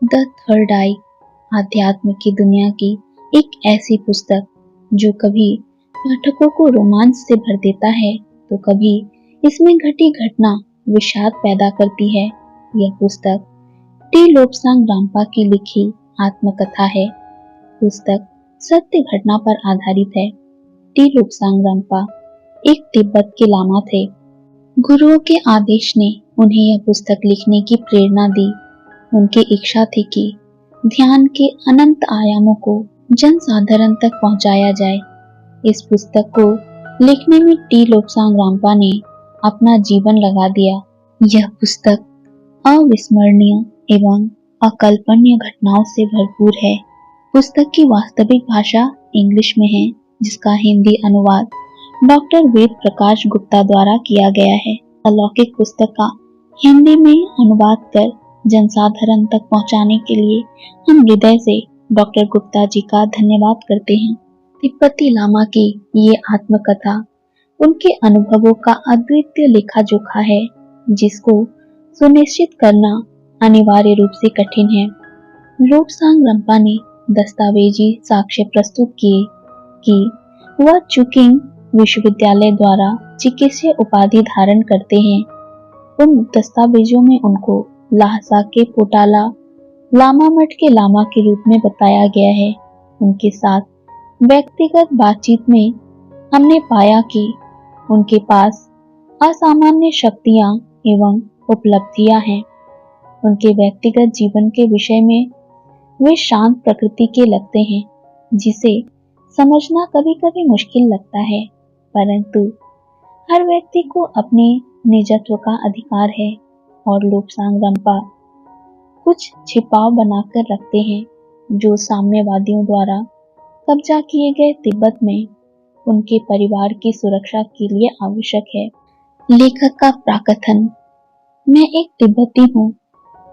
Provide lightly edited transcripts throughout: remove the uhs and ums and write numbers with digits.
The third आई आध्यात्म की दुनिया की एक ऐसी पुस्तक जो कभी पाठकों को रोमांच से भर देता है तो कभी इसमें घटी घटना विषाद पैदा करती है। यह पुस्तक टी लोब्सांग रामपा की लिखी आत्मकथा है। पुस्तक सत्य घटना पर आधारित है। टी लोब्सांग रामपा एक तिब्बत के लामा थे। गुरुओं के आदेश ने उन्हें यह पुस्तक लिखने की प्रेरणा दी। उनकी इच्छा थी कि ध्यान के अनंत आयामों को जन साधारण तक पहुंचाया जाए। इस पुस्तक को लिखने में टी लोब्सांग रामपा ने अपना जीवन लगा दिया। यह पुस्तक अविस्मरणीय एवं अकल्पनीय घटनाओं से भरपूर है। पुस्तक की वास्तविक भाषा इंग्लिश में है, जिसका हिंदी अनुवाद डॉक्टर वेद प्रकाश गुप्ता द्वारा किया गया है। अलौकिक पुस्तक का हिंदी में अनुवाद कर जनसाधारण तक पहुंचाने के लिए हम हृदय से डॉक्टर गुप्ता जी का धन्यवाद करते हैं। तिब्बती लामा की ये आत्मकथा उनके अनुभवों का अद्वितीय लेखा जोखा है, जिसको सुनिश्चित करना अनिवार्य रूप से कठिन है। लोब्सांग रामपा ने दस्तावेजी साक्ष्य प्रस्तुत किए कि वह चुकिंग विश्वविद्यालय द्वारा चिकित्सीय उपाधि धारण करते हैं। उन दस्तावेजों में उनको ल्हासा के पोटाला लामा मठ के लामा के रूप में बताया गया है। उनके साथ व्यक्तिगत बातचीत में हमने पाया कि उनके पास असामान्य शक्तियां एवं उपलब्धियां हैं। उनके व्यक्तिगत जीवन के विषय में वे शांत प्रकृति के लगते हैं, जिसे समझना कभी कभी मुश्किल लगता है, परंतु हर व्यक्ति को अपने निजत्व का अधिकार है और लोब्सांग रामपा कुछ छिपाव बनाकर रखते हैं जो साम्यवादियों द्वारा कब्जा किए गए तिब्बत में उनके परिवार की सुरक्षा के लिए आवश्यक है। लेखक का प्राकथन। मैं एक तिब्बती हूँ,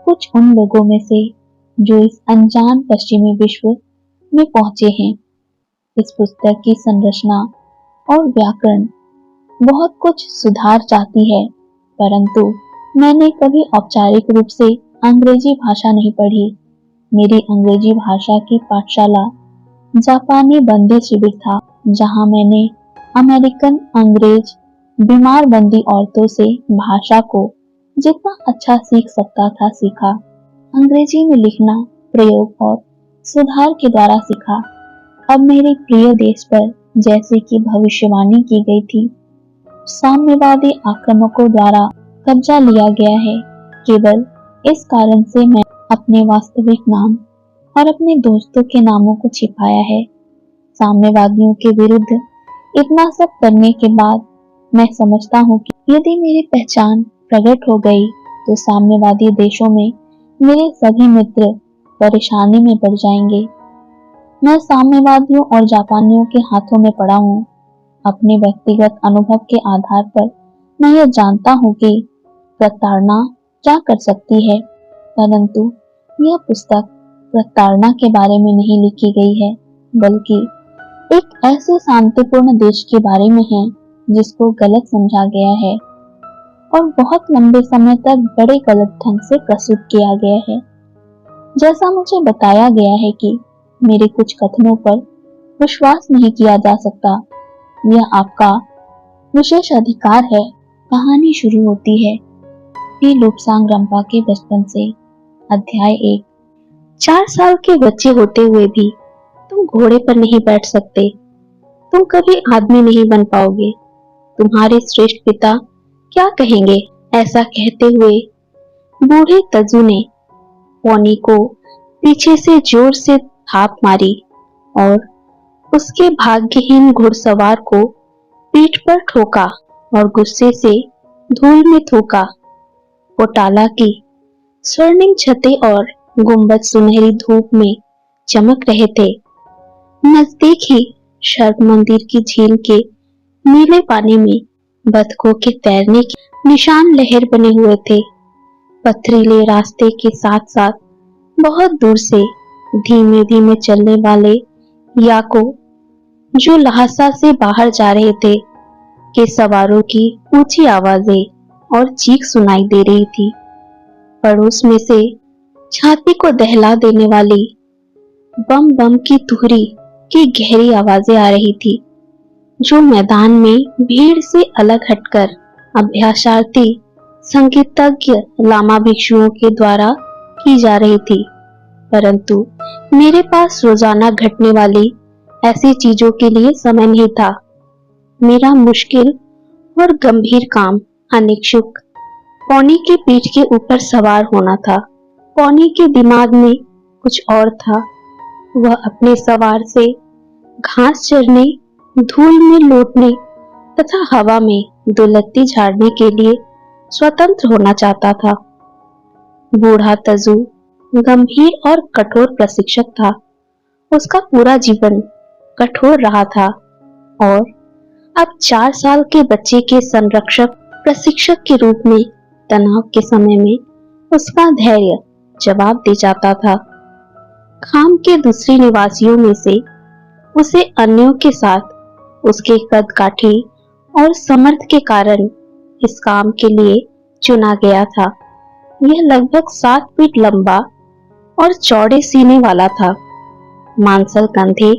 कुछ उन लोगों में से जो इस अनजान पश्चिमी विश्व में पहुंचे हैं। इस पुस्तक की संरचना और व्याकरण बहुत कुछ सुधार चाहती है, परंतु मैंने कभी औपचारिक रूप से अंग्रेजी भाषा नहीं पढ़ी। मेरी अंग्रेजी भाषा की पाठशाला जापानी बंदी शिविर था, जहां मैंने अमेरिकन अंग्रेज बीमार बंदी औरतों से भाषा को जितना अच्छा सीख सकता था सीखा। अंग्रेजी में लिखना, प्रयोग और सुधार के द्वारा सीखा। अब मेरे प्रिय देश पर, जैसे कि भविष्यवाणी की गई थी, साम्यवादी आक्रमकों द्वारा कब्जा लिया गया है। केवल इस कारण से मैं अपने वास्तविक नाम और अपने दोस्तों के नामों को छिपाया है। साम्यवादियों के विरुद्ध इतना सब करने के बाद मैं समझता हूँ कि यदि मेरी पहचान प्रकट हो गई तो साम्यवादी देशों में मेरे सभी मित्र परेशानी में पड़ जाएंगे। मैं साम्यवादियों और जापानियों के हाथों में पड़ा हूँ। अपने व्यक्तिगत अनुभव के आधार पर मैं यह जानता हूँ कि प्रताड़ना क्या कर सकती है, परंतु यह पुस्तक प्रताड़ना के बारे में नहीं लिखी गई है, बल्कि एक ऐसे शांतिपूर्ण देश के बारे में है जिसको गलत समझा गया है और बहुत लंबे समय तक बड़े गलत ढंग से प्रस्तुत किया गया है। जैसा मुझे बताया गया है कि मेरे कुछ कथनों पर विश्वास नहीं किया जा सकता। यह आपका विशेष अधिकार है। कहानी शुरू होती है टी लोब्सांग रामपा के बचपन से। अध्याय 1। 4 साल के बच्चे होते हुए भी तुम घोड़े पर नहीं बैठ सकते। तुम कभी आदमी नहीं बन पाओगे। तुम्हारे श्रेष्ठ पिता क्या कहेंगे? ऐसा कहते हुए बूढ़े तजू ने पोनी को पीछे से जोर से थाप मारी और उसके भाग्यहीन घुड़सवार को पीठ पर ठोका और गुस्से से धूल में थूका। पोटाला की स्वर्णिम छतें और गुंबद सुनहरी धूप में चमक रहे थे। नजदीक ही शर्क मंदिर की झील के नीले पानी में बतखों के तैरने के निशान लहर बने हुए थे। पथरीले रास्ते के साथ साथ बहुत दूर से धीमे धीमे चलने वाले याको जो ल्हासा से बाहर जा रहे थे के सवारों की ऊंची आवाजें और चीख सुनाई दे रही थी। पड़ोस में से छाती को दहला देने वाली बम बम की तुहरी की गहरी आवाजें आ रही थी, जो मैदान में भीड़ से अलग हटकर अभ्यासार्थी संगीतज्ञ लामा भिक्षुओं के द्वारा की जा रही थी। परंतु मेरे पास रोजाना घटने वाली ऐसी चीजों के लिए समय नहीं था। मेरा मुश्किल और गंभीर काम अनिच्छुक पौनी की पीठ के ऊपर सवार होना था। पौनी के दिमाग में कुछ और था। वह अपने सवार से घास चरने, धूल में लौटने तथा हवा में दुलत्ती झाड़ने के लिए स्वतंत्र होना चाहता था। बूढ़ा तजु गंभीर और कठोर प्रशिक्षक था। उसका पूरा जीवन कठोर रहा था और अब 4 साल के बच्चे के संरक्षक प्रशिक्षक के रूप में तनाव के समय में उसका धैर्य जवाब दे जाता था। खाम के दूसरे निवासियों में से उसे अन्यों के साथ उसके कद काठी और समर्थ के कारण इस काम के लिए चुना गया था। यह लगभग 7 फीट लंबा और चौड़े सीने वाला था। मांसल कंधे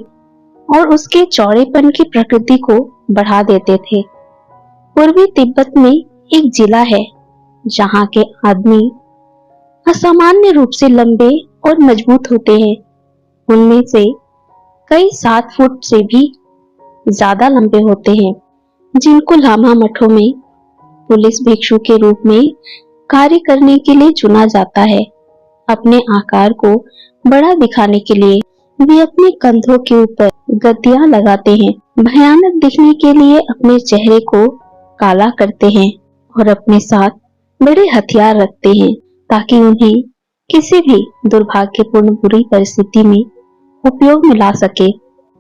और उसके चौड़ेपन की प्रकृति को बढ़ा देते थे। पूर्वी तिब्बत में एक जिला है जहाँ के आदमी असामान्य रूप से लंबे और मजबूत होते हैं। उनमें से कई 7 फुट से भी ज्यादा लंबे होते हैं, जिनको लामा मठों में पुलिस भिक्षु के रूप में कार्य करने के लिए चुना जाता है। अपने आकार को बड़ा दिखाने के लिए वे अपने कंधों के ऊपर गद्दियां लगाते हैं, भयानक दिखने के लिए अपने चेहरे को काला करते हैं और अपने साथ बड़े हथियार रखते हैं ताकि उन्हें किसी भी दुर्भाग्यपूर्ण बुरी परिस्थिति में उपयोग में ला सके।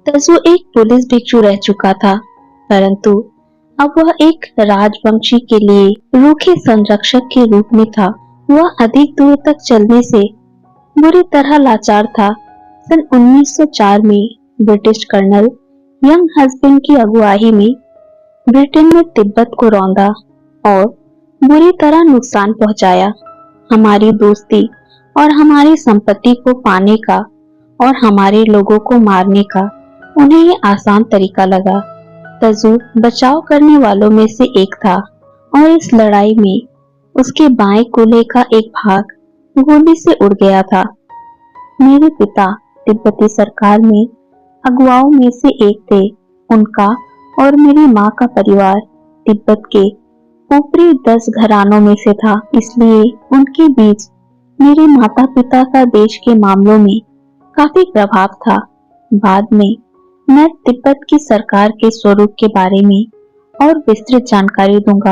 तजु एक पुलिस भिक्षु रह चुका था, परंतु अब वह एक राजवंशी के लिए रूखे संरक्षक के रूप में था। वह अधिक दूर तक चलने से बुरी तरह लाचार था। सन 1904 में ब्रिटिश कर्नल यंग हस्बैंड की अगुवाई में ब्रिटेन ने तिब्बत को रौंदा और बुरी तरह नुकसान पहुंचाया। हमारी दोस्ती और हमारी संपत्ति को पाने का और हमारे लोगों को मारने का उन्हें ये आसान तरीका लगा। तजु बचाव करने वालों में से एक था और इस लड़ाई में उसके बाएं कूल्हे का एक भाग गोली से उड़ गया था। मेरे पिता तिब्बती सरकार में अगुवाओं में से एक थे। उनका और मेरी माँ का परिवार तिब्बत के ऊपरी 10 घरानों में से था, इसलिए उनके बीच मेरे माता पिता का देश के मामलों में काफी प्रभाव था। बाद में मैं तिब्बत की सरकार के स्वरूप के बारे में और विस्तृत जानकारी दूंगा।